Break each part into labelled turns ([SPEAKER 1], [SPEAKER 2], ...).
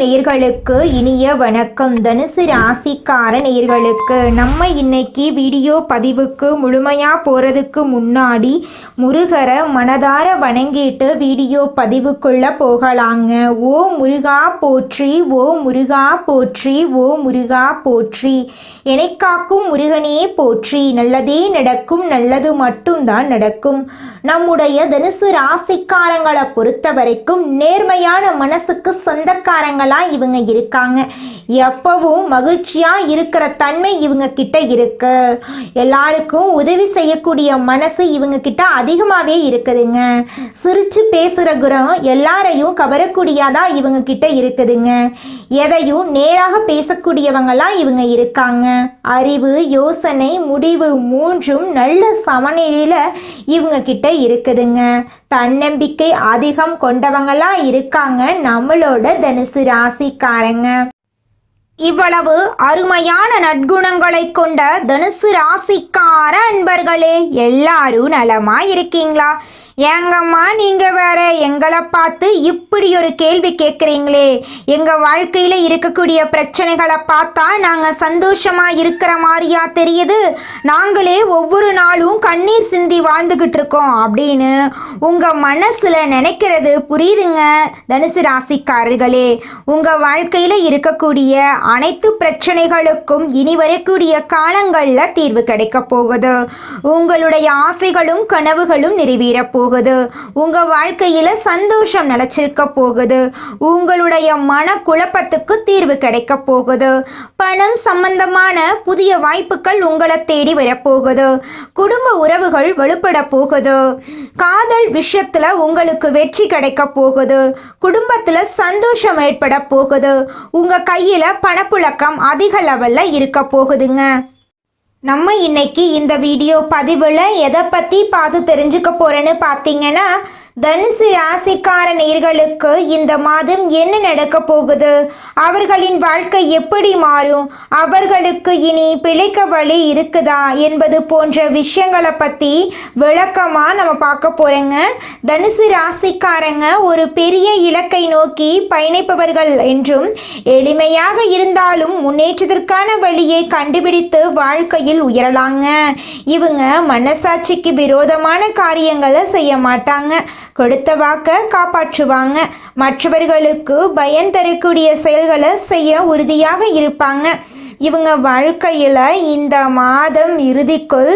[SPEAKER 1] நேயர்களுக்கு இனிய வணக்கம். தனுசு ராசிக்கார நேயர்களுக்கு நம்ம இன்னைக்கு வீடியோ பதிவுக்கு முழுமையாக போகிறதுக்கு முன்னாடி முருகரை மனதார வணங்கிட்டு வீடியோ பதிவுக்குள்ளே போகலாங்க. ஓ முருகா போற்றி, ஓ முருகா போற்றி, ஓ முருகா போற்றி, என்னை காக்கும் முருகனே போற்றி. நல்லதே நடக்கும், நல்லது மட்டும்தான் நடக்கும். நம்முடைய தனுசு ராசிக்காரங்களை பொறுத்த வரைக்கும் நேர்மையான மனசுக்கு சொந்தக்காரங்களா இவங்க இருக்காங்க. எப்பவும் மகிழ்ச்சியா இருக்கிற தன்மை இவங்க கிட்ட இருக்கு. எல்லாருக்கும் உதவி செய்யக்கூடிய மனசு இவங்க கிட்ட அதிகமாவே இருக்குதுங்க. சிரிச்சு பேசுற குணம் எல்லாரையும் கவரக்கூடியதா இவங்க கிட்ட இருக்குதுங்க. எதையும் நேராக பேசக்கூடியவங்களா இவங்க இருக்காங்க. அறிவு, யோசனை, முடிவு மூன்றும் நல்ல சமநிலையில இவங்க கிட்ட இருக்குதுங்க. தன்னம்பிக்கை அதிகம் கொண்டவங்களா இருக்காங்க நம்மளோட தனுசு ராசிக்காரங்க. இவ்வளவு அருமையான நற்குணங்களை கொண்ட தனுசு ராசிக்கார அன்பர்களே, எல்லாரும் நலமா இருக்கீங்களா? ஏங்கம்மா நீங்க வேற எங்களை பார்த்து இப்படி ஒரு கேள்வி கேட்குறீங்களே? எங்க வாழ்க்கையில இருக்கக்கூடிய பிரச்சனைகளை பார்த்தா நாங்க சந்தோஷமா இருக்கிற மாதிரியா தெரியுது? நாங்களே ஒவ்வொரு நாளும் கண்ணீர் சிந்தி வாழ்ந்துகிட்டு இருக்கோம் அப்படின்னு உங்க மனசுல நினைக்கிறது புரியுதுங்க தனுசு ராசிக்காரர்களே. உங்க வாழ்க்கையில இருக்கக்கூடிய அனைத்து பிரச்சனைகளுக்கும் இனி வரக்கூடிய காலங்கள்ல தீர்வு கிடைக்க போகுது. உங்களுடைய ஆசைகளும் கனவுகளும் நிறைவேற போகுது. உங்க வாழ்க்கையில சந்தோஷம் நிலைச்சிருக்க போகுது. உங்களுடைய மன குழப்பத்துக்கு தீர்வு கிடைக்க போகுது. பணம் சம்பந்தமான புதிய வாய்ப்புகள் உங்களை தேடி வரப்போகுது. குடும்ப உறவுகள் வலுப்பட போகுது. காதல் விஷயத்துல உங்களுக்கு வெற்றி கிடைக்க போகுது. குடும்பத்துல சந்தோஷம் ஏற்பட போகுது. உங்க கையில பணப்புழக்கம் அதிக லெவல்ல இருக்க போகுதுங்க. நம்ம இன்னைக்கு இந்த வீடியோ பதிவில் எதை பற்றி பார்த்து தெரிஞ்சுக்க போகிறேன்னு பார்த்தீங்கன்னா, தனுசு ராசிக்கார நேயர்களுக்கு இந்த மாதம் என்ன நடக்க போகுது, அவர்களின் வாழ்க்கை எப்படி மாறும், அவர்களுக்கு இனி பிழைக்க வழி இருக்குதா என்பது போன்ற விஷயங்களை பற்றி விளக்கமாக நம்ம பார்க்க போகிறோங்க. தனுசு ராசிக்காரங்க ஒரு பெரிய இலக்கை நோக்கி பயணிப்பவர்கள் என்றும், எளிமையாக இருந்தாலும் முன்னேற்றத்திற்கான வழியை கண்டுபிடித்து வாழ்க்கையில் உயரலாங்க. இவங்க மனசாட்சிக்கு விரோதமான காரியங்களை செய்ய மாட்டாங்க. கொடுத்த வாக்க காப்பாற்றுவாங்க. மற்றவர்களுக்கு பயன் தரக்கூடிய செயல்களை செய்ய உறுதியாக இருப்பாங்க. இவங்க வாழ்க்கையில் இந்த மாதம் இறுதிக்குள்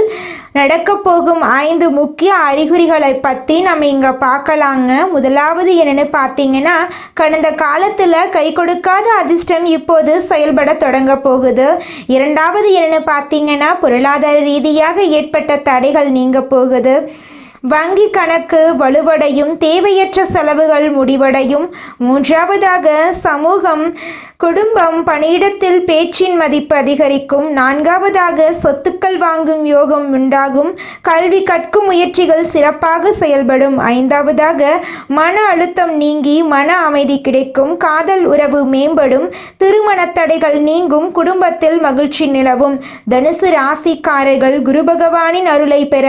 [SPEAKER 1] நடக்க போகும் 5 முக்கிய அறிகுறிகளை பற்றி நம்ம இங்கே பார்க்கலாங்க. முதலாவது என்னென்னு பார்த்தீங்கன்னா, கடந்த காலத்தில் கை கொடுக்காத அதிர்ஷ்டம் இப்போது செயல்பட தொடங்க போகுது. இரண்டாவது என்னென்னு பார்த்தீங்கன்னா, பொருளாதார ரீதியாக ஏற்பட்ட தடைகள் நீங்க போகுது. வங்கி கணக்கு வலுவடையும். தேவையற்ற செலவுகள் முடிவடையும். மூன்றாவதாக சமூகம், குடும்பம், பணியிடத்தில் பேச்சின் மதிப்பு அதிகரிக்கும். நான்காவதாக சொத்துக்கள் வாங்கும் யோகம் உண்டாகும். கல்வி கற்கும் முயற்சிகள் சிறப்பாக செயல்படும். ஐந்தாவதாக மன அழுத்தம் நீங்கி மன அமைதி கிடைக்கும். காதல் உறவு மேம்படும். திருமண தடைகள் நீங்கும். குடும்பத்தில் மகிழ்ச்சி நிலவும். தனுசு ராசிக்காரர்கள் குரு பகவானின் அருளை பெற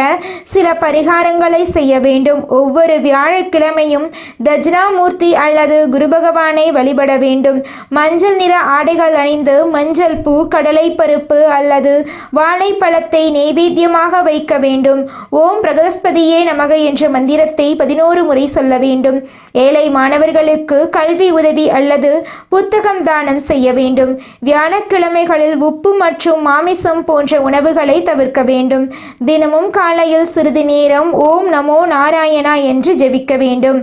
[SPEAKER 1] சில பரிகாரங்களை செய்ய வேண்டும். ஒவ்வொரு வியாழக்கிழமையும் தட்சிணாமூர்த்தி அல்லது குரு பகவானை வழிபட வேண்டும். மஞ்சள் நிற ஆடைகள் அணிந்து மஞ்சள் பூ, கடலை பருப்பு அல்லது வாழைப்பழத்தை நெய்வேத்தியமாக வைக்க வேண்டும். ஓம் பிரகஸ்பதியே நமக என்ற மந்திரத்தை 11 முறை சொல்ல வேண்டும். ஏழை மாணவர்களுக்கு கல்வி உதவி அல்லது புத்தகம் தானம் செய்ய வேண்டும். வியாழக்கிழமைகளில் உப்பு மற்றும் மாமிசம் போன்ற உணவுகளை தவிர்க்க வேண்டும். தினமும் காலையில் சிறிது நேரம் ஓம் நமோ நாராயணா என்று ஜெபிக்க வேண்டும்.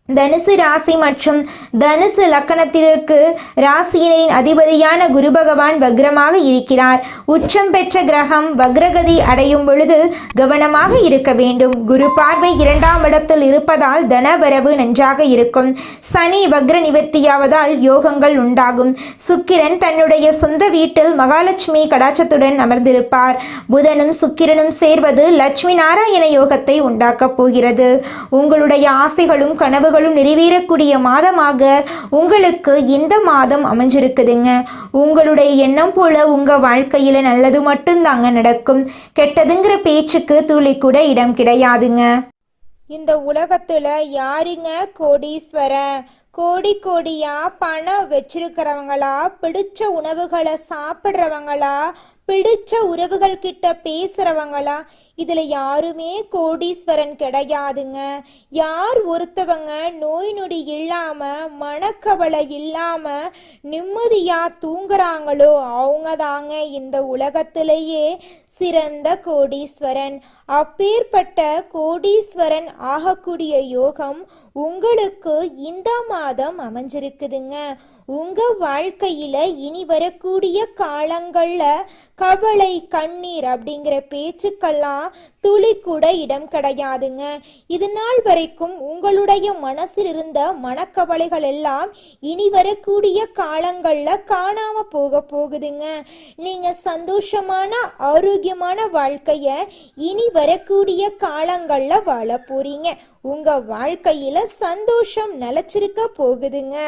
[SPEAKER 1] தனுசு ராசி மற்றும் தனுசு லக்கணத்திற்கு ராசியினரின் அதிபதியான குரு பகவான் வக்ரமாக இருக்கிறார். உச்சம் பெற்ற கிரகம் வக்ரகதி அடையும் பொழுது கவனமாக இருக்க வேண்டும். குரு பார்வை 2ஆம் இடத்தில் இருப்பதால் தனவரவு நன்றாக இருக்கும். சனி வக்ர நிவர்த்தியாவதால் யோகங்கள் உண்டாகும். சுக்கிரன் தன்னுடைய சொந்த வீட்டில் மகாலட்சுமி கடாட்சத்துடன் அமர்ந்திருப்பார். புதனும் சுக்கிரனும் சேர்வது லட்சுமி நாராயண யோகத்தை உண்டாக்கப் போகிறது. உங்களுடைய ஆசைகளும் கனவுகளும் நிறைவேறக்கூடிய மாதமாக உங்களுக்கு இந்த மாதம் அமைஞ்சிருக்குதுங்க. உங்களுடைய எண்ணம் போல உங்க வாழ்க்கையில நல்லது மட்டும்தாங்க நடக்கும். கெட்டதுங்கிற பேச்சுக்கு துளி கூட இடம் கிடையாதுங்க. இந்த உலகத்துல யாருங்க கோடீஸ்வரன்? கோடி கோடியா பணம் வச்சிருக்கிறவங்களா, பிடிச்ச உணவுகளை சாப்பிட்றவங்களா, பிடிச்ச உறவுகள் கிட்ட பேசுறவங்களா, இதுல யாருமே கோடீஸ்வரன் கிடையாதுங்க. யார் ஒருத்தவங்க நோய் நொடி இல்லாம மனக்கவலை இல்லாம நிம்மதியா தூங்குறாங்களோ அவங்க தாங்க இந்த உலகத்திலேயே சிறந்த கோடீஸ்வரன். அப்பேற்பட்ட கோடீஸ்வரன் ஆகக்கூடிய யோகம் உங்களுக்கு இந்த மாதம் அமைஞ்சிருக்குதுங்க. உங்க வாழ்க்கையில இனி வரக்கூடிய காலங்கள்ல கவலை கண்ணீர் அப்படிங்கிற பேச்சுக்கெல்லாம் துளி கூட இடம் கிடையாதுங்க. இது நாள் வரைக்கும் உங்களுடைய மனசில் இருந்த மனக்கவலைகள் எல்லாம் இனி வரக்கூடிய காலங்கள்ல காணாம போகுதுங்க. நீங்க சந்தோஷமான ஆரோக்கியமான வாழ்க்கைய இனி வரக்கூடிய காலங்கள்ல வாழ போறீங்க. உங்க வாழ்க்கையில சந்தோஷம் நிலைச்சிருக்க போகுதுங்க.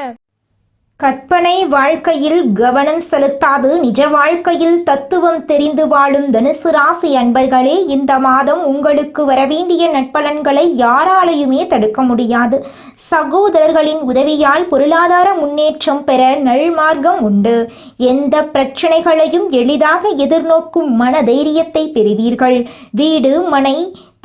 [SPEAKER 1] கற்பனை வாழ்க்கையில் கவனம் செலுத்தாது நிஜ வாழ்க்கையில் தத்துவம் தெரிந்து வாழும் தனுசு ராசி அன்பர்களே, இந்த மாதம் உங்களுக்கு வரவேண்டிய நற்பலன்களை யாராலையுமே தடுக்க முடியாது. சகோதரர்களின் உதவியால் பொருளாதார முன்னேற்றம் பெற நல்மார்க்கம் உண்டு. எந்த பிரச்சனைகளையும் எளிதாக எதிர்நோக்கும் மன தைரியத்தை பெறுவீர்கள். வீடு, மனை,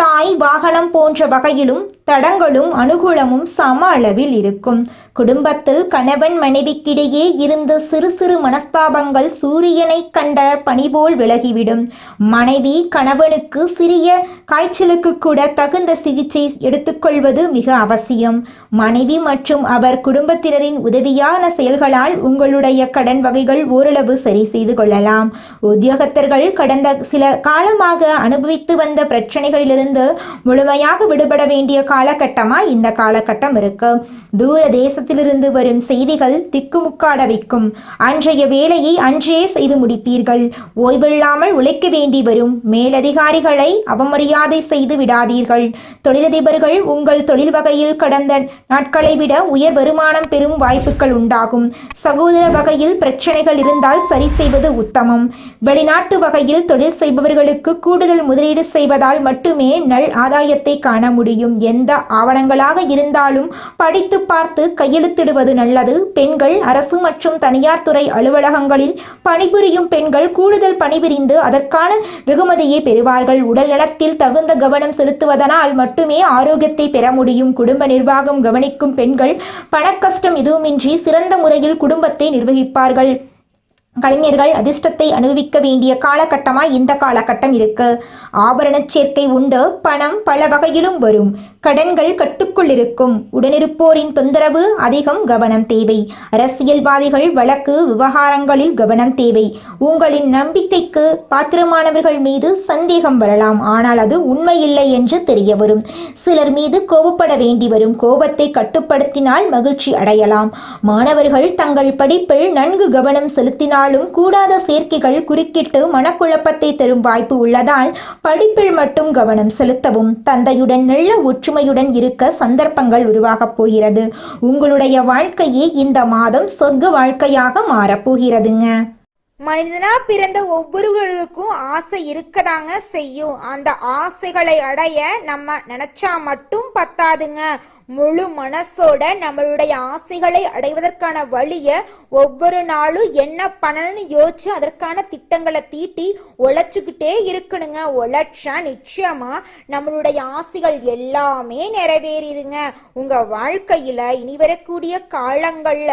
[SPEAKER 1] தாய், வாகனம் போன்ற வகையிலும் தடங்களும் அனுகூலமும் சம அளவில் இருக்கும். குடும்பத்தில் கணவன் மனைவிக்கிடையே இருந்த சிறு சிறு மனஸ்தாபங்கள் சூரியனை கண்ட பனிபோல் விலகிவிடும். மனைவி கணவனுக்கு சிறிய காய்ச்சலுக்கு கூட தகுந்த சிகிச்சை எடுத்துக்கொள்வது மிக அவசியம். மனைவி மற்றும் அவர் குடும்பத்தினரின் உதவியான செயல்களால் உங்களுடைய கடன் வகைகள் ஓரளவு சரி செய்து கொள்ளலாம். உத்தியோகத்தர்கள் கடந்த சில காலமாக அனுபவித்து வந்த பிரச்சனைகளிலிருந்து முழுமையாக விடுபட வேண்டிய காலகட்டமா இந்த காலகட்டம் இருக்கு. தூர தேசத்திலிருந்து வரும் செய்திகள் திக்குமுக்காட வைக்கும். அன்றைய வேலையை அன்றே செய்து முடிப்பீர்கள். ஓய்வில்லாமல் உழைக்க வேண்டி வரும். மேலதிகாரிகளை அவமரியாதை செய்து விடாதீர்கள். தொழிலதிபர்கள் உங்கள் தொழில் வகையில் கடந்த நாட்களை விட உயர் வருமானம் பெறும் வாய்ப்புகள் உண்டாகும். சகோதர வகையில் பிரச்சனைகள் இருந்தால் சரி செய்வது உத்தமம். வெளிநாட்டு வகையில் தொழில் செய்பவர்களுக்கு கூடுதல் முதலீடு செய்வதால் மட்டுமே நல் ஆதாயத்தை காண முடியும். எந்த ஆவணங்களாக இருந்தாலும் படித்து பார்த்து கையெழுத்திடுவது நல்லது. பெண்கள் அரசு மற்றும் தனியார் துறை அலுவலகங்களில் பணிபுரியும் பெண்கள் கூடுதல் பணிபுரிந்து அதற்கான வெகுமதியை பெறுவார்கள். உடல் நலத்தில் தகுந்த கவனம் செலுத்துவதனால் மட்டுமே ஆரோக்கியத்தை பெற முடியும். குடும்ப நிர்வாகம் கவனிக்கும் பெண்கள் பணக்கஷ்டம் எதுவுமின்றி சிறந்த முறையில் குடும்பத்தை நிர்வகிப்பார்கள். கலைஞர்கள் அதிர்ஷ்டத்தை அனுபவிக்க வேண்டிய காலகட்டமாய் இந்த காலகட்டம் இருக்கு. ஆபரண சேர்க்கை உண்டு. பணம் பல வகையிலும் வரும். கடன்கள் கட்டுக்குள் இருக்கும். உடனிருப்போரின் தொந்தரவு அதிகம், கவனம் தேவை. அரசியல்வாதிகள் வழக்கு விவகாரங்களில் கவனம் தேவை. உங்களின் நம்பிக்கைக்கு பாத்திரமானவர்கள் மீது சந்தேகம் வரலாம், ஆனால் அது உண்மையில்லை என்று தெரிய வரும். சிலர் மீது கோபப்பட வேண்டி வரும். கோபத்தை கட்டுப்படுத்தினால் மகிழ்ச்சி அடையலாம். மாணவர்கள் தங்கள் படிப்பில் நன்கு கவனம் செலுத்தினால் கூடாத சேர்க்கைகள் குறுக்கிட்டு மனக்குழப்பத்தை தரும் வாய்ப்பு உள்ளதால் படிப்பில் மட்டும் கவனம் செலுத்தவும். தந்தையுடன் நல்ல ஒற்றுமையுடன் இருக்க சந்தர்ப்பங்கள் உருவாகப் போகிறது. உங்களுடைய வாழ்க்கையே இந்த மாதம் சொர்க்க வாழ்க்கையாக மாறப்போகிறதுங்க. மனிதனா பிறந்த ஒவ்வொருவருக்கும் ஆசை இருக்கதாங்க செய்யும். அந்த ஆசைகளை அடைய நம்ம நினைச்சா மட்டும் பத்தாதுங்க. முழு மனசோட நம்மளுடைய ஆசைகளை அடைவதற்கான வழிய ஒவ்வொரு நாளும் என்ன பண்ணணும்னு யோசிச்சு அதற்கான திட்டங்களை தீட்டி உழைச்சுக்கிட்டே இருக்கணுங்க. உழைச்சா நிச்சயமா நம்மளுடைய ஆசைகள் எல்லாமே நிறைவேறிடுங்க. உங்க வாழ்க்கையில இனி வரக்கூடிய காலங்கள்ல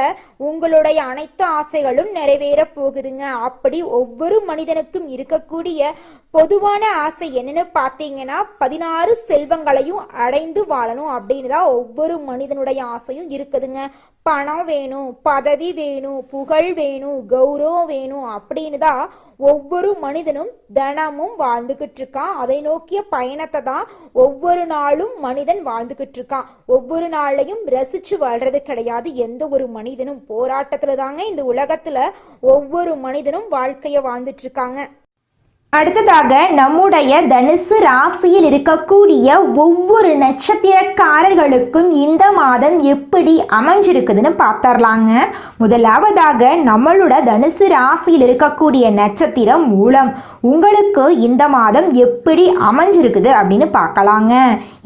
[SPEAKER 1] உங்களுடைய அனைத்து ஆசைகளும் நிறைவேற போகுதுங்க. அப்படி ஒவ்வொரு மனிதனுக்கும் இருக்கக்கூடிய பொதுவான ஆசை என்னன்னு பார்த்தீங்கன்னா 16 செல்வங்களையும் அடைந்து வாழணும் அப்படின்னு தான் ஒவ்வொரு மனிதனுடைய ஆசையும் இருக்குதுங்க. பணம் வேணும், பதவி வேணும், புகழ் வேணும், கௌரவம் வேணும் அப்படின்னு தான் ஒவ்வொரு மனிதனும் தினமும் வாழ்ந்துகிட்டு இருக்கான். அதை நோக்கிய பயணத்தை தான் ஒவ்வொரு நாளும் மனிதன் வாழ்ந்துகிட்டு இருக்கான். ஒவ்வொரு நாளையும் ரசிச்சு வாழ்றது கிடையாது. எந்த ஒரு மனிதனும் போராட்டத்துல தாங்க இந்த உலகத்துல ஒவ்வொரு மனிதனும் வாழ்க்கைய வாழ்ந்துட்டு இருக்காங்க. அடுத்ததாக நம்முடைய தனுசு ராசியில் இருக்கக்கூடிய ஒவ்வொரு நட்சத்திரக்காரர்களுக்கும் இந்த மாதம் எப்படி அமைஞ்சிருக்குதுன்னு பார்த்தரலாங்க. முதலாவதாக நம்மளோட தனுசு ராசியில் இருக்கக்கூடிய நட்சத்திரம் மூலம். உங்களுக்கு இந்த மாதம் எப்படி அமைஞ்சிருக்குது அப்படின்னு பார்க்கலாங்க.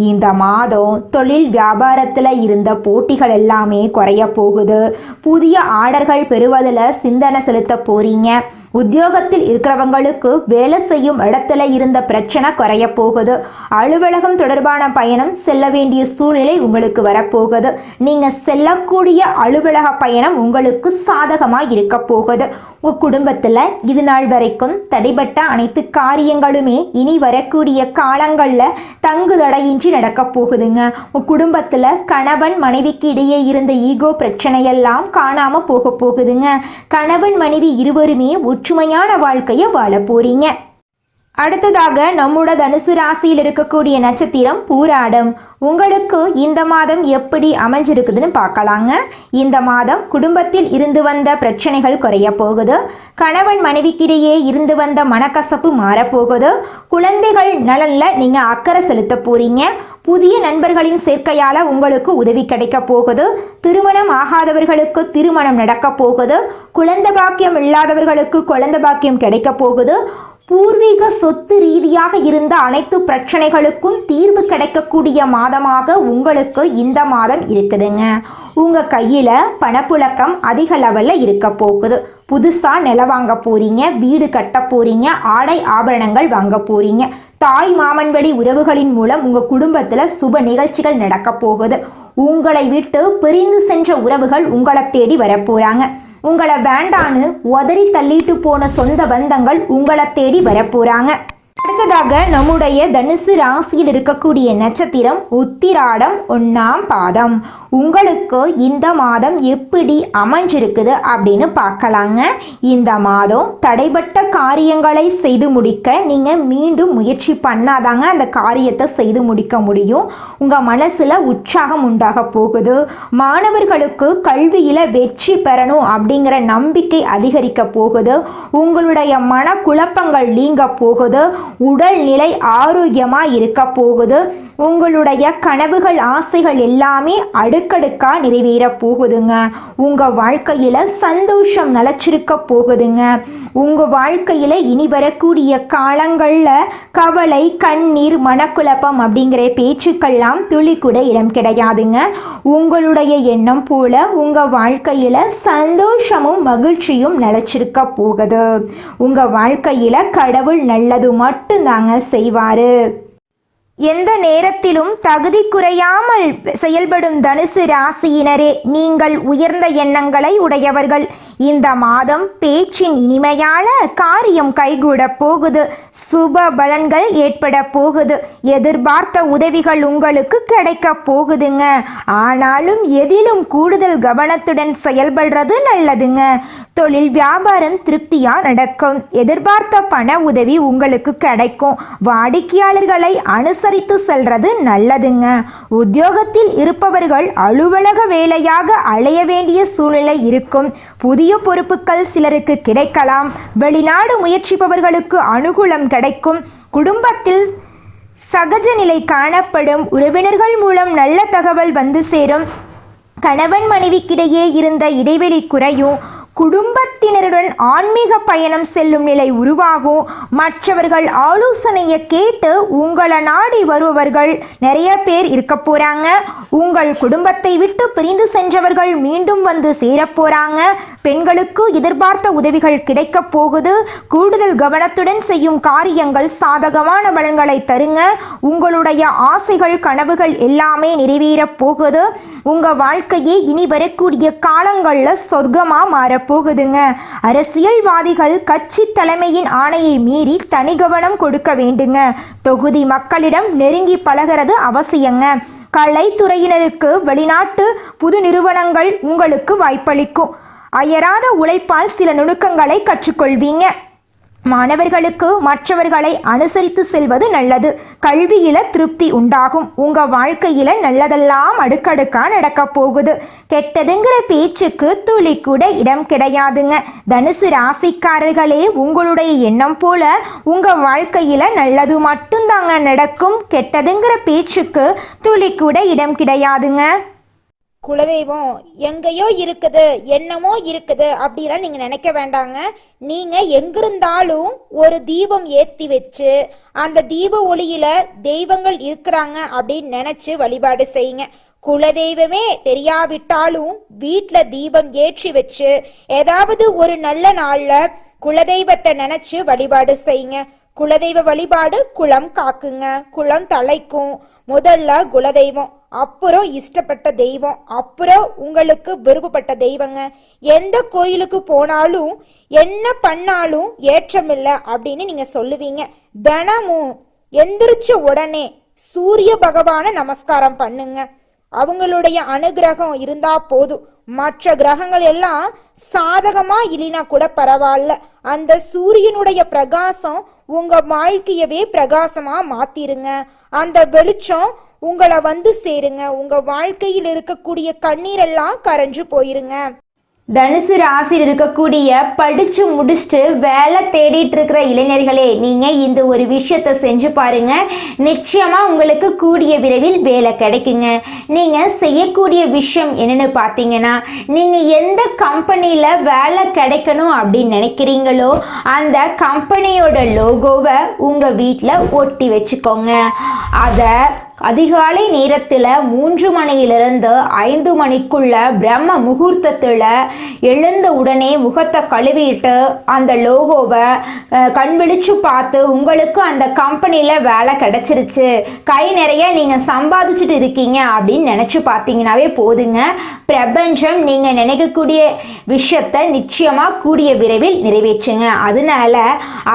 [SPEAKER 1] இந்த மாதம் தொழில் வியாபாரத்தில் இருந்த போட்டிகள் எல்லாமே குறைய போகுது. புதிய ஆர்டர்கள் பெறுவதில் சிந்தனை செலுத்த போறீங்க. உத்தியோகத்தில் இருக்கிறவங்களுக்கு வேலை செய்யும் இடத்துல இருந்த பிரச்சனை குறைய போகுது. அலுவலகம் தொடர்பான பயணம் செல்ல வேண்டிய சூழ்நிலை உங்களுக்கு வரப்போகுது. நீங்கள் செல்லக்கூடிய அலுவலக பயணம் உங்களுக்கு சாதகமாக இருக்க போகுது. உங்கள் குடும்பத்தில் இது நாள் வரைக்கும் தடைபட்ட அனைத்து காரியங்களுமே இனி வரக்கூடிய காலங்களில் தங்கு தடையின்றி நடக்க போகுதுங்க. உங்கள் குடும்பத்தில் கணவன் மனைவிக்கு இடையே இருந்த ஈகோ பிரச்சனையெல்லாம் காணாமல் போக போகுதுங்க. கணவன் மனைவி இருவருமே ஒற்றுமையான வாழ்க்கையை வாழ போறீங்க. அடுத்ததாக நம்மோட தனுசு ராசியில் இருக்கக்கூடிய நட்சத்திரம் பூராடம். உங்களுக்கு இந்த மாதம் எப்படி அமைஞ்சிருக்குதுன்னு பார்க்கலாங்க. இந்த மாதம் குடும்பத்தில் இருந்து வந்த பிரச்சனைகள் குறைய போகுது. கணவன் மனைவிக்கிடையே இருந்து வந்த மனக்கசப்பு மாறப்போகுது. குழந்தைகள் நலனில் நீங்கள் அக்கறை செலுத்த போறீங்க. புதிய நண்பர்களின் சேர்க்கையால் உங்களுக்கு உதவி கிடைக்க போகுது. திருமணம் ஆகாதவர்களுக்கு திருமணம் நடக்க போகுது. குழந்தை பாக்கியம் இல்லாதவர்களுக்கு குழந்தை பாக்கியம் கிடைக்க போகுது. பூர்வீக சொத்து ரீதியாக இருந்த அனைத்து பிரச்சனைகளுக்கும் தீர்வு கிடைக்கக்கூடிய மாதமாக உங்களுக்கு இந்த மாதம் இருக்குதுங்க. உங்கள் கையில் பணப்புழக்கம் அதிக லெவலில் இருக்க போகுது. புதுசாக நிலம் வாங்க போறீங்க, வீடு கட்ட போறீங்க, ஆடை ஆபரணங்கள் வாங்க போறீங்க. தாய் மாமன் வழி உறவுகளின் மூலம் உங்கள் குடும்பத்தில் சுப நிகழ்ச்சிகள் நடக்க போகுது. உங்களை விட்டு பிரிந்து சென்ற உறவுகள் உங்களை தேடி வரப்போறாங்க. உங்களை வேண்டான்னு உதறி தள்ளிட்டு போன சொந்த பந்தங்கள் உங்களை தேடி வரப்போறாங்க. அடுத்ததாக நம்முடைய தனுசு ராசியில் இருக்கக்கூடிய நட்சத்திரம் உத்திராடம் 1ஆம் பாதம். உங்களுக்கு இந்த மாதம் எப்படி அமைஞ்சிருக்குது அப்படின்னு பார்க்கலாங்க. இந்த மாதம் தடைபட்ட காரியங்களை செய்து முடிக்க நீங்கள் மீண்டும் முயற்சி பண்ணாதாங்க அந்த காரியத்தை செய்து முடிக்க முடியும். உங்கள் மனசில் உற்சாகம் உண்டாக போகுது. மாணவர்களுக்கு கல்வியில் வெற்றி பெறணும் அப்படிங்கிற நம்பிக்கை அதிகரிக்க போகுது. உங்களுடைய மனக்குழப்பங்கள் நீங்க போகுது. உடல்நிலை ஆரோக்கியமாக இருக்க போகுது. உங்களுடைய கனவுகள் ஆசைகள் எல்லாமே அடுக்கடுக்கா நிறைவேற போகுதுங்க. உங்கள் வாழ்க்கையில் சந்தோஷம் நிலச்சிருக்க போகுதுங்க. உங்கள் வாழ்க்கையில் இனி வரக்கூடிய காலங்களில் கவலை, கண்ணீர், மனக்குழப்பம் அப்படிங்கிற பேச்சுக்கெல்லாம் துளி கூட இடம் கிடையாதுங்க. உங்களுடைய எண்ணம் போல உங்கள் வாழ்க்கையில் சந்தோஷமும் மகிழ்ச்சியும் நிலச்சிருக்க போகுது. உங்கள் வாழ்க்கையில் கடவுள் நல்லது மட்டும்தாங்க செய்வார். எந்த நேரத்திலும் தகுதி குறையாமல் செயல்படும் தனுசு ராசியினரே, நீங்கள் உயர்ந்த எண்ணங்களை உடையவர்கள். இந்த மாதம் பேச்சின் இனிமையால காரியம் கைகூட போகுது. சுப பலன்கள் ஏற்பட போகுது. எதிர்பார்த்த உதவிகள் உங்களுக்கு கிடைக்க போகுதுங்க. ஆனாலும் எதிலும் கூடுதல் கவனத்துடன் செயல்படுறது நல்லதுங்க. தொழில் வியாபாரம் திருப்தியா நடக்கும். எதிர்பார்த்த பண உதவி உங்களுக்கு கிடைக்கும். வாடிக்கையாளர்களை அனுசரித்து செல்றது நல்லதுங்க. உத்தியோகத்தில் இருப்பவர்கள் அலுவலக வேலையாக அலைய வேண்டிய சூழ்நிலை இருக்கும். புதிய பொறுப்புகள் சிலருக்கு கிடைக்கலாம். வெளிநாடு முயற்சிப்பவர்களுக்கு அனுகூலம் கிடைக்கும். குடும்பத்தில் சகஜ நிலை காணப்படும். உறவினர்கள் மூலம் நல்ல தகவல் வந்து சேரும். கணவன் மனைவிக்கிடையே இருந்த இடைவெளி குறையும். குடும்பத்தினருடன் ஆன்மீக பயணம் செல்லும் நிலை உருவாகும். மற்றவர்கள் ஆலோசனையை கேட்டு உங்களை நாடி வருபவர்கள் நிறைய பேர் இருக்க போறாங்க. உங்கள் குடும்பத்தை விட்டு பிரிந்து சென்றவர்கள் மீண்டும் வந்து சேரப்போறாங்க. பெண்களுக்கு எதிர்பார்த்த உதவிகள் கிடைக்க போகுது. கூடுதல் கவனத்துடன் செய்யும் காரியங்கள் சாதகமான பலன்களை தருங்க. உங்களுடைய ஆசைகள், கனவுகள் எல்லாமே நிறைவேற போகுது. உங்க வாழ்க்கையே இனி வரக்கூடிய காலங்களில் சொர்க்கமா மாறப்போகுதுங்க. அரசியல்வாதிகள் கட்சி தலைமையின் ஆணையை மீறி தனி கவனம் கொடுக்க வேண்டுங்க. தொகுதி மக்களிடம் நெருங்கி பழகிறது அவசியங்க. கலைத்துறையினருக்கு வெளிநாட்டு புது நிறுவனங்கள் உங்களுக்கு வாய்ப்பளிக்கும். அயராத உழைப்பால் சில நுணுக்கங்களை கற்றுக்கொள்வீங்க. மாணவர்களுக்கு மற்றவர்களை அனுசரித்து செல்வது நல்லது. கல்வியில திருப்தி உண்டாகும். உங்க வாழ்க்கையில நல்லதெல்லாம் அடுக்கடுக்கா நடக்க போகுது. கெட்டதுங்கிற பேச்சுக்கு துளி கூட இடம் கிடையாதுங்க. தனுசு ராசிக்காரர்களே, உங்களுடைய எண்ணம் போல உங்க வாழ்க்கையில நல்லது மட்டும்தாங்க நடக்கும். கெட்டதுங்கிற பேச்சுக்கு துளி கூட இடம் கிடையாதுங்க. குலதெய்வம் எங்கேயோ இருக்குது, என்னமோ இருக்குது அப்படிலாம் நீங்க நினைக்க வேண்டாங்க. நீங்க எங்கிருந்தாலும் ஒரு தீபம் ஏத்தி வச்சு அந்த தீப ஒளியில தெய்வங்கள் இருக்கிறாங்க அப்படின்னு நினைச்சு வழிபாடு செய்யுங்க. குலதெய்வமே தெரியாவிட்டாலும் வீட்டுல தீபம் ஏற்றி வச்சு ஏதாவது ஒரு நல்ல நாள்ல குலதெய்வத்தை நினைச்சு வழிபாடு செய்யுங்க. குலதெய்வ வழிபாடு குலம் காக்குங்க, குலம் தலைக்கும். முதல்ல குலதெய்வம், அப்புறம் இஷ்டப்பட்ட தெய்வம், அப்புறம் உங்களுக்கு விருப்பப்பட்ட தெய்வங்க. எந்த கோயிலுக்கு போனாலும் என்ன பண்ணாலும் ஏற்றமில்லை அப்படின்னு நீங்க சொல்லுவீங்க. தினமும் எந்திரிச்ச உடனே சூரிய பகவான நமஸ்காரம் பண்ணுங்க. அவங்களுடைய அனுகிரகம் இருந்தா போதும். மற்ற கிரகங்கள் எல்லாம் சாதகமா இல்லைனா கூட பரவாயில்ல, அந்த சூரியனுடைய பிரகாசம் உங்க வாழ்க்கையவே பிரகாசமா மாத்திருங்க. அந்த வெளிச்சம் உங்களை வந்து சேருங்க. உங்க வாழ்க்கையில் இருக்கக்கூடிய கண்ணீரெல்லாம் கரைஞ்சு போயிருங்க.
[SPEAKER 2] தனுசு ராசியில் இருக்கக்கூடிய படிச்சு முடிச்சுட்டு வேலை தேடிட்டு இருக்கிற இளைஞர்களே, நீங்க இந்த ஒரு விஷயத்த செஞ்சு பாருங்க. நிச்சயமா உங்களுக்கு கூடிய விரைவில் வேலை கிடைக்குங்க. நீங்க செய்யக்கூடிய விஷயம் என்னன்னு பார்த்தீங்கன்னா, நீங்க எந்த கம்பெனியில வேலை கிடைக்கணும் அப்படின்னு நினைக்கிறீங்களோ அந்த கம்பெனியோட லோகோவை உங்க வீட்டில் ஒட்டி வச்சுக்கோங்க. அதை அதிகாலை நேரத்தில் 3 மணியிலிருந்து 5 மணிக்குள்ள பிரம்ம முகூர்த்தத்தில் எழுந்த உடனே முகத்தை கழுவிட்டு அந்த லோகோவை கண் விழிச்சு பார்த்து உங்களுக்கு அந்த கம்பெனியில் வேலை கிடைச்சிருச்சு, கை நிறைய நீங்கள் சம்பாதிச்சுட்டு இருக்கீங்க அப்படின்னு நினச்சி பார்த்தீங்கன்னாவே போதுங்க. பிரபஞ்சம் நீங்கள் நினைக்கக்கூடிய விஷயத்தை நிச்சயமாக கூடிய விரைவில் நிறைவேற்றுங்க. அதனால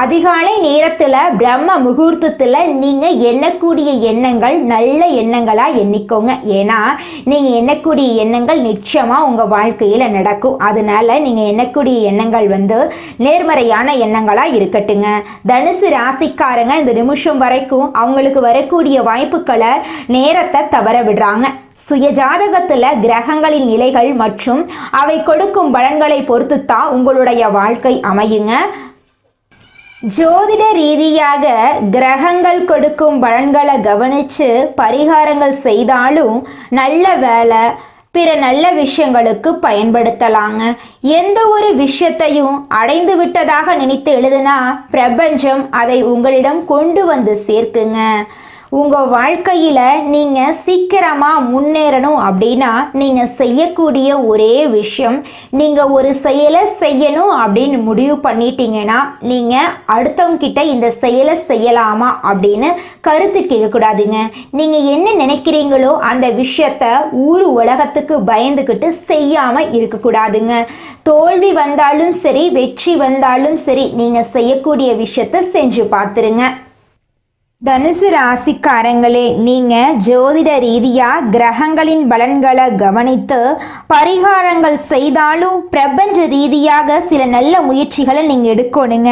[SPEAKER 2] அதிகாலை நேரத்தில் பிரம்ம முகூர்த்தத்தில் நீங்கள் எண்ணக்கூடிய எண்ணங்கள் நல்ல எண்ணங்களாக எண்ணிக்கோங்க. ஏன்னா நீங்கள் எண்ணக்கூடிய எண்ணங்கள் நிச்சயமாக உங்கள் வாழ்க்கையில் நடக்கும். அதனால நீங்கள் எண்ணக்கூடிய எண்ணங்கள் நேர்மறையான எண்ணங்களாக இருக்கட்டுங்க. தனுசு ராசிக்காரங்க இந்த நிமிஷம் வரைக்கும் அவங்களுக்கு வரக்கூடிய வாய்ப்புகளை நேரத்தை தவற விடுறாங்க. சுய ஜாதகத்தில் கிரகங்களின் நிலைகள் மற்றும் அவை கொடுக்கும் பலன்களை பொறுத்து தான் உங்களுடைய வாழ்க்கை அமையுங்க. ஜோதிட ரீதியாக கிரகங்கள் கொடுக்கும் பலன்களை கவனித்து பரிகாரங்கள் செய்தாலும் நல்ல வேலை பிற நல்ல விஷயங்களுக்கு பயன்படுத்தலாங்க. எந்த ஒரு விஷயத்தையும் அடைந்து விட்டதாக நினைத்து எழுதுனா பிரபஞ்சம் அதை உங்களிடம் கொண்டு வந்து சேர்க்குங்க. உங்கள் வாழ்க்கையில் நீங்கள் சீக்கிரமாக முன்னேறணும் அப்படின்னா நீங்கள் செய்யக்கூடிய ஒரே விஷயம், நீங்கள் ஒரு செயலை செய்யணும் அப்படின்னு முடிவு பண்ணிட்டீங்கன்னா நீங்கள் அடுத்தவங்கிட்ட இந்த செயலை செய்யலாமா அப்படின்னு கருத்து கேட்கக்கூடாதுங்க. நீங்கள் என்ன நினைக்கிறீங்களோ அந்த விஷயத்த ஊர் உலகத்துக்கு பயந்துக்கிட்டு செய்யாமல் இருக்கக்கூடாதுங்க. தோல்வி வந்தாலும் சரி வெற்றி வந்தாலும் சரி நீங்கள் செய்யக்கூடிய விஷயத்த செஞ்சு பார்த்துருங்க. தனுசு ராசிக்காரங்களே, நீங்கள் ஜோதிட ரீதியாக கிரகங்களின் பலன்களை கவனித்து பரிகாரங்கள் செய்தாலும் பிரபஞ்ச ரீதியாக சில நல்ல முயற்சிகளை நீங்கள் எடுக்கணுங்க.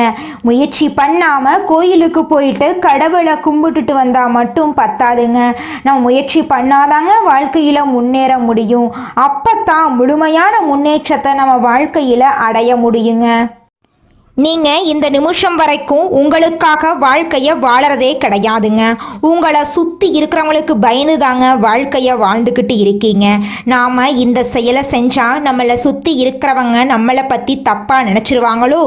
[SPEAKER 2] முயற்சி பண்ணாமல் கோயிலுக்கு போயிட்டு கடவுளை கும்பிட்டுட்டு வந்தால் மட்டும் பத்தாதுங்க. நம்ம முயற்சி பண்ணாதாங்க வாழ்க்கையில் முன்னேற முடியும். அப்போ தான் முழுமையான முன்னேற்றத்தை நம்ம வாழ்க்கையில் அடைய முடியுங்க.
[SPEAKER 1] நீங்கள் இந்த நிமிஷம் வரைக்கும் உங்களுக்காக வாழ்க்கையை வாழறதே கிடையாதுங்க. உங்களை சுற்றி இருக்கிறவங்களுக்கு பயந்து தாங்க வாழ்க்கையை வாழ்ந்துக்கிட்டு இருக்கீங்க. நாம் இந்த செயலை செஞ்சால் நம்மளை சுற்றி இருக்கிறவங்க நம்மளை பற்றி தப்பாக நினச்சிருவாங்களோ,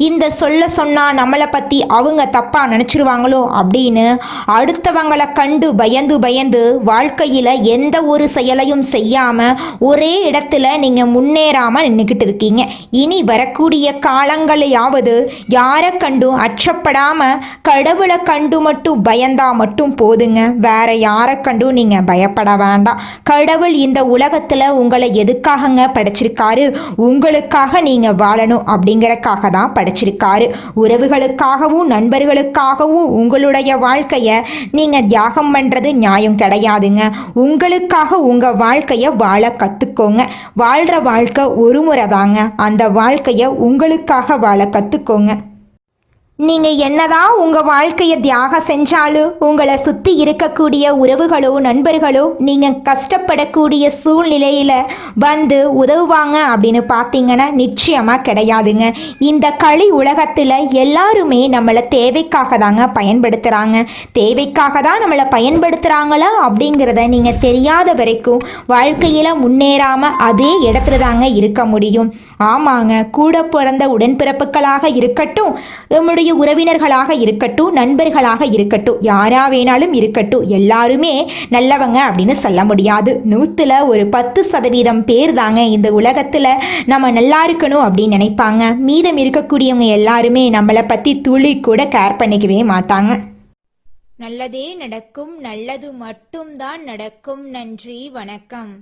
[SPEAKER 1] இந்த சொன்னால் நம்மளை பற்றி அவங்க தப்பாக நினச்சிருவாங்களோ அப்படின்னு அடுத்தவங்களை கண்டு பயந்து பயந்து வாழ்க்கையில் எந்த ஒரு செயலையும் செய்யாமல் ஒரே இடத்துல நீங்கள் முன்னேறாமல் நின்றுக்கிட்டு இருக்கீங்க. இனி வரக்கூடிய காலங்களையாவது யாரை கண்டும் அச்சப்படாம கடவுளை கண்டு மட்டும் பயந்தா மட்டும் போதுங்க. வேற யாரை கண்டும் நீங்க பயப்பட வேண்டாம். கடவுள் இந்த உலகத்துல உங்களை எதுக்காகங்க படைச்சிருக்காரு? உங்களுக்காக நீங்க வாழணும் அப்படிங்கறக்காக தான் படைச்சிருக்காரு. உறவுகளுக்காகவும் நண்பர்களுக்காகவும் உங்களுடைய வாழ்க்கைய நீங்க தியாகம் பண்றது நியாயம் கிடையாதுங்க. உங்களுக்காக உங்க வாழ்க்கைய வாழ கத்துக்கோங்க. வாழ்ற வாழ்க்கை ஒரு முறை தாங்க. அந்த வாழ்க்கைய உங்களுக்காக வாழ கத்துக்கோங்க. நீங்கள் என்னதான் உங்கள் வாழ்க்கையை தியாகம் செஞ்சாலும் உங்களை சுற்றி இருக்கக்கூடிய உறவுகளோ நண்பர்களோ நீங்கள் கஷ்டப்படக்கூடிய சூழ்நிலையில் வந்து உதவுவாங்க அப்படின்னு பார்த்தீங்கன்னா நிச்சயமாக கிடையாதுங்க. இந்த களி உலகத்தில் எல்லாருமே நம்மளை தேவைக்காக தாங்க பயன்படுத்துகிறாங்க. தேவைக்காக தான் நம்மளை பயன்படுத்துகிறாங்களா அப்படிங்கிறத நீங்கள் தெரியாத வரைக்கும் வாழ்க்கையில் முன்னேறாமல் அதே இடத்துல தாங்க இருக்க முடியும். ஆமாங்க, கூட பிறந்த உடன்பிறப்புகளாக இருக்கட்டும், நம்முடைய உறவினர்களாக இருக்கட்டும், நண்பர்களாக இருக்கட்டும், யாரா வேணாலும் இருக்கட்டும், எல்லாருமே நல்லவங்க அப்படின்னு சொல்ல முடியாது. 100ல் ஒரு 10% பேர் தாங்க இந்த உலகத்தில் நம்ம நல்லா இருக்கணும் அப்படின்னு நினைப்பாங்க. மீதம் இருக்கக்கூடியவங்க எல்லாருமே நம்மளை பற்றி துளி கூட கேர் பண்ணிக்கவே மாட்டாங்க. நல்லதே நடக்கும், நல்லது மட்டும்தான் நடக்கும். நன்றி, வணக்கம்.